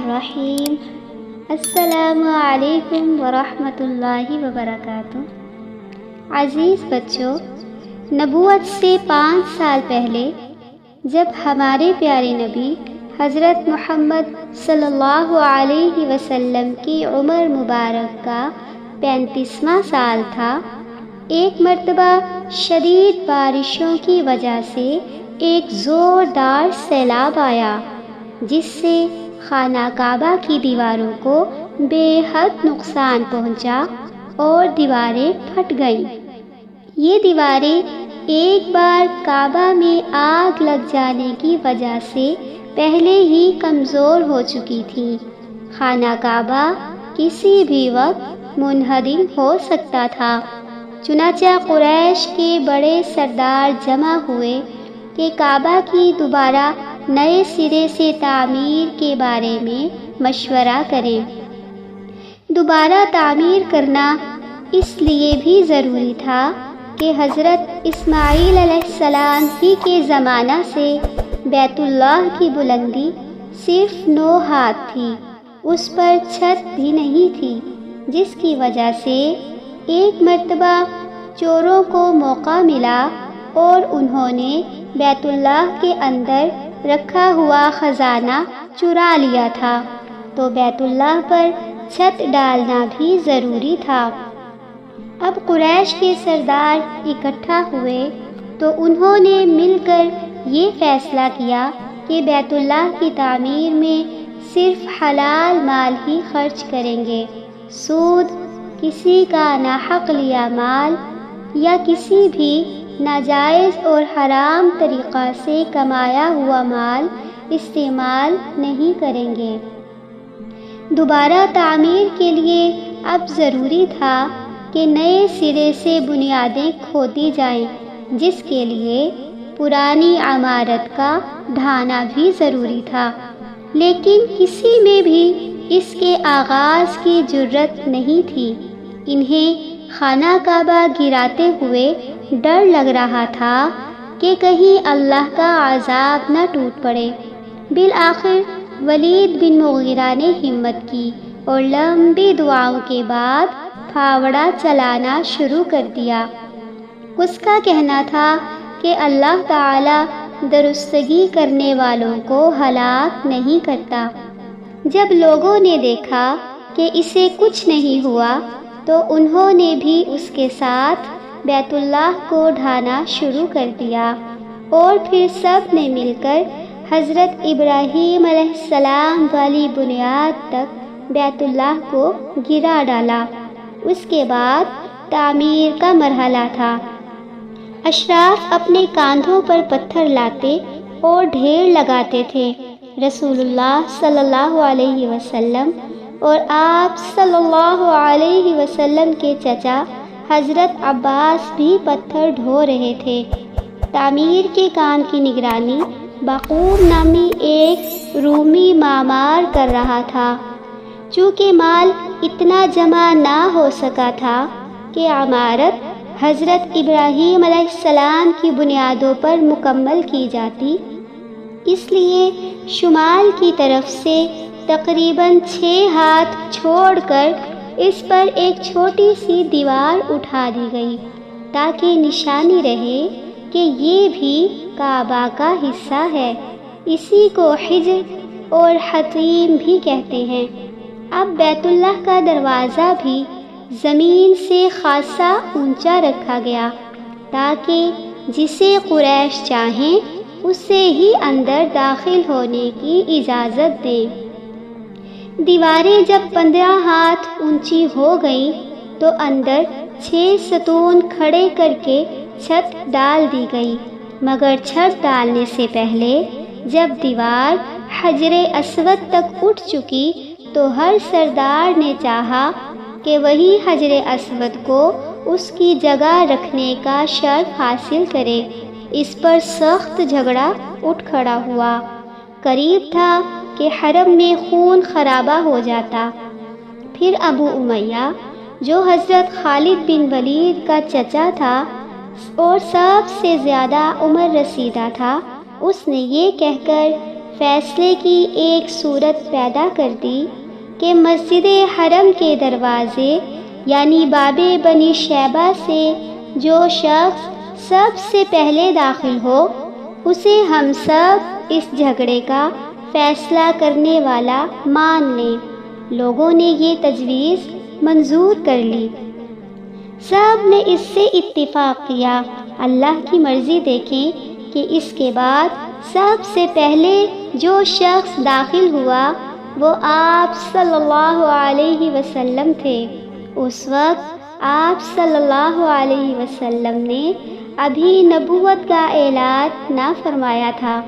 الرحیم۔ السلام علیکم ورحمۃ اللہ وبرکاتہ۔ عزیز بچوں، نبوت سے 5 سال پہلے جب ہمارے پیارے نبی حضرت محمد صلی اللہ علیہ وسلم کی عمر مبارک کا 35واں سال تھا، ایک مرتبہ شدید بارشوں کی وجہ سے ایک زوردار سیلاب آیا، جس سے خانہ کعبہ کی دیواروں کو بے حد نقصان پہنچا اور دیواریں پھٹ گئیں۔ یہ دیواریں ایک بار کعبہ میں آگ لگ جانے کی وجہ سے پہلے ہی کمزور ہو چکی تھیں۔ خانہ کعبہ کسی بھی وقت منہدم ہو سکتا تھا۔ چنانچہ قریش کے بڑے سردار جمع ہوئے کہ کعبہ کی دوبارہ نئے سرے سے تعمیر کے بارے میں مشورہ کریں۔ دوبارہ تعمیر کرنا اس لیے بھی ضروری تھا کہ حضرت اسماعیل علیہ السلام ہی کے زمانہ سے بیت اللہ کی بلندی صرف 9 ہاتھ تھی، اس پر چھت بھی نہیں تھی، جس کی وجہ سے ایک مرتبہ چوروں کو موقع ملا اور انہوں نے بیت اللہ کے اندر رکھا ہوا خزانہ چرا لیا تھا، تو بیت اللہ پر چھت ڈالنا بھی ضروری تھا۔ اب قریش کے سردار اکٹھا ہوئے تو انہوں نے مل کر یہ فیصلہ کیا کہ بیت اللہ کی تعمیر میں صرف حلال مال ہی خرچ کریں گے۔ سود، کسی کا ناحق لیا مال یا کسی بھی ناجائز اور حرام طریقہ سے کمایا ہوا مال استعمال نہیں کریں گے۔ دوبارہ تعمیر کے لیے اب ضروری تھا کہ نئے سرے سے بنیادیں کھودی جائیں، جس کے لیے پرانی عمارت کا ڈھانا بھی ضروری تھا، لیکن کسی میں بھی اس کے آغاز کی جرت نہیں تھی۔ انہیں خانہ کعبہ گراتے ہوئے ڈر لگ رہا تھا کہ کہیں اللہ کا عذاب نہ ٹوٹ پڑے۔ بالآخر ولید بن مغیرہ نے ہمت کی اور لمبی دعاؤں کے بعد پھاوڑا چلانا شروع کر دیا۔ اس کا کہنا تھا کہ اللہ تعالی درستگی کرنے والوں کو ہلاک نہیں کرتا۔ جب لوگوں نے دیکھا کہ اسے کچھ نہیں ہوا تو انہوں نے بھی اس کے ساتھ بیت اللہ کو ڈھانا شروع کر دیا، اور پھر سب نے مل کر حضرت ابراہیم علیہ السلام والی بنیاد تک بیت اللہ کو گرا ڈالا۔ اس کے بعد تعمیر کا مرحلہ تھا۔ اشراف اپنے کاندھوں پر پتھر لاتے اور ڈھیر لگاتے تھے۔ رسول اللہ صلی اللہ علیہ وسلم اور آپ صلی اللہ علیہ وسلم کے چچا حضرت عباس بھی پتھر ڈھو رہے تھے۔ تعمیر کے کام کی نگرانی باقور نامی ایک رومی معمار کر رہا تھا۔ چونکہ مال اتنا جمع نہ ہو سکا تھا کہ عمارت حضرت ابراہیم علیہ السلام کی بنیادوں پر مکمل کی جاتی، اس لیے شمال کی طرف سے تقریباً 6 ہاتھ چھوڑ کر اس پر ایک چھوٹی سی دیوار اٹھا دی گئی، تاکہ نشانی رہے کہ یہ بھی کعبہ کا حصہ ہے۔ اسی کو حجر اور حطیم بھی کہتے ہیں۔ اب بیت اللہ کا دروازہ بھی زمین سے خاصا اونچا رکھا گیا، تاکہ جسے قریش چاہیں اسے ہی اندر داخل ہونے کی اجازت دیں۔ دیواریں جب 15 ہاتھ اونچی ہو گئیں تو اندر 6 ستون کھڑے کر کے چھت ڈال دی گئی، مگر چھت ڈالنے سے پہلے جب دیوار حجر اسود تک اٹھ چکی تو ہر سردار نے چاہا کہ وہی حجر اسود کو اس کی جگہ رکھنے کا شرف حاصل کرے۔ اس پر سخت جھگڑا اٹھ کھڑا ہوا۔ قریب تھا کہ حرم میں خون خرابہ ہو جاتا۔ پھر ابو امیہ جو حضرت خالد بن ولید کا چچا تھا اور سب سے زیادہ عمر رسیدہ تھا، اس نے یہ کہہ کر فیصلے کی ایک صورت پیدا کر دی کہ مسجد حرم کے دروازے یعنی باب بنی شیبہ سے جو شخص سب سے پہلے داخل ہو اسے ہم سب اس جھگڑے کا فیصلہ کرنے والا مان لیں۔ لوگوں نے یہ تجویز منظور کر لی، سب نے اس سے اتفاق کیا۔ اللہ کی مرضی دیکھیں کہ اس کے بعد سب سے پہلے جو شخص داخل ہوا وہ آپ صلی اللہ علیہ وسلم تھے۔ اس وقت آپ صلی اللہ علیہ وسلم نے ابھی نبوت کا اعلان نہ فرمایا تھا۔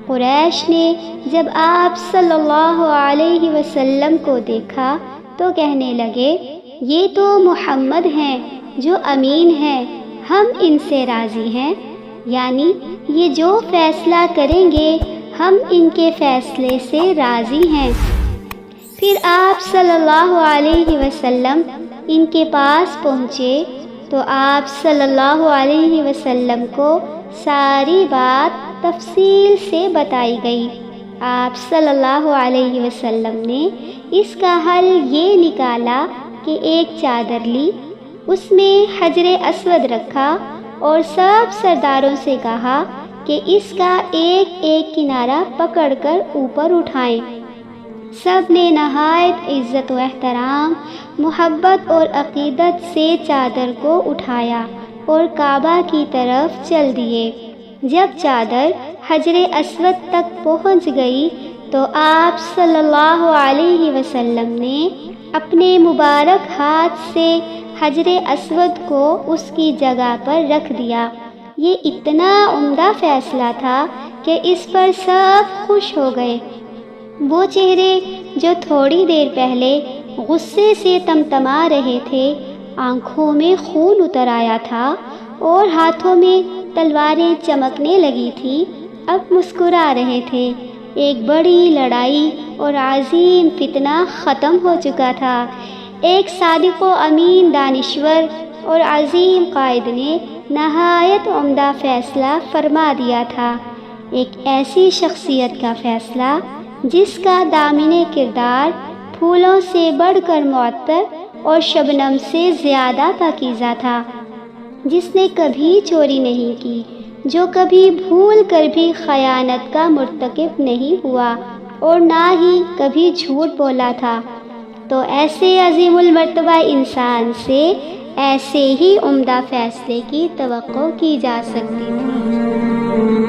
قریش نے جب آپ صلی اللہ علیہ وسلم کو دیکھا تو کہنے لگے یہ تو محمد ہیں جو امین ہیں، ہم ان سے راضی ہیں، یعنی یہ جو فیصلہ کریں گے ہم ان کے فیصلے سے راضی ہیں۔ پھر آپ صلی اللہ علیہ وسلم ان کے پاس پہنچے تو آپ صلی اللہ علیہ وسلم کو ساری بات تفصیل سے بتائی گئی۔ آپ صلی اللہ علیہ وسلم نے اس کا حل یہ نکالا کہ ایک چادر لی، اس میں حجر اسود رکھا اور سب سرداروں سے کہا کہ اس کا ایک ایک کنارہ پکڑ کر اوپر اٹھائیں۔ سب نے نہایت عزت و احترام، محبت اور عقیدت سے چادر کو اٹھایا اور کعبہ کی طرف چل دیے۔ جب چادر حجر اسود تک پہنچ گئی تو آپ صلی اللہ علیہ وسلم نے اپنے مبارک ہاتھ سے حجر اسود کو اس کی جگہ پر رکھ دیا۔ یہ اتنا عمدہ فیصلہ تھا کہ اس پر سب خوش ہو گئے۔ وہ چہرے جو تھوڑی دیر پہلے غصے سے تمتما رہے تھے، آنکھوں میں خون اتر آیا تھا اور ہاتھوں میں تلواریں چمکنے لگی تھی، اب مسکرا رہے تھے۔ ایک بڑی لڑائی اور عظیم فتنہ ختم ہو چکا تھا۔ ایک صادق و امین دانشور اور عظیم قائد نے نہایت عمدہ فیصلہ فرما دیا تھا، ایک ایسی شخصیت کا فیصلہ جس کا دامن کردار پھولوں سے بڑھ کر معطر اور شبنم سے زیادہ پاکیزہ تھا، جس نے کبھی چوری نہیں کی، جو کبھی بھول کر بھی خیانت کا مرتکب نہیں ہوا اور نہ ہی کبھی جھوٹ بولا تھا۔ تو ایسے عظیم المرتبہ انسان سے ایسے ہی عمدہ فیصلے کی توقع کی جا سکتی تھی۔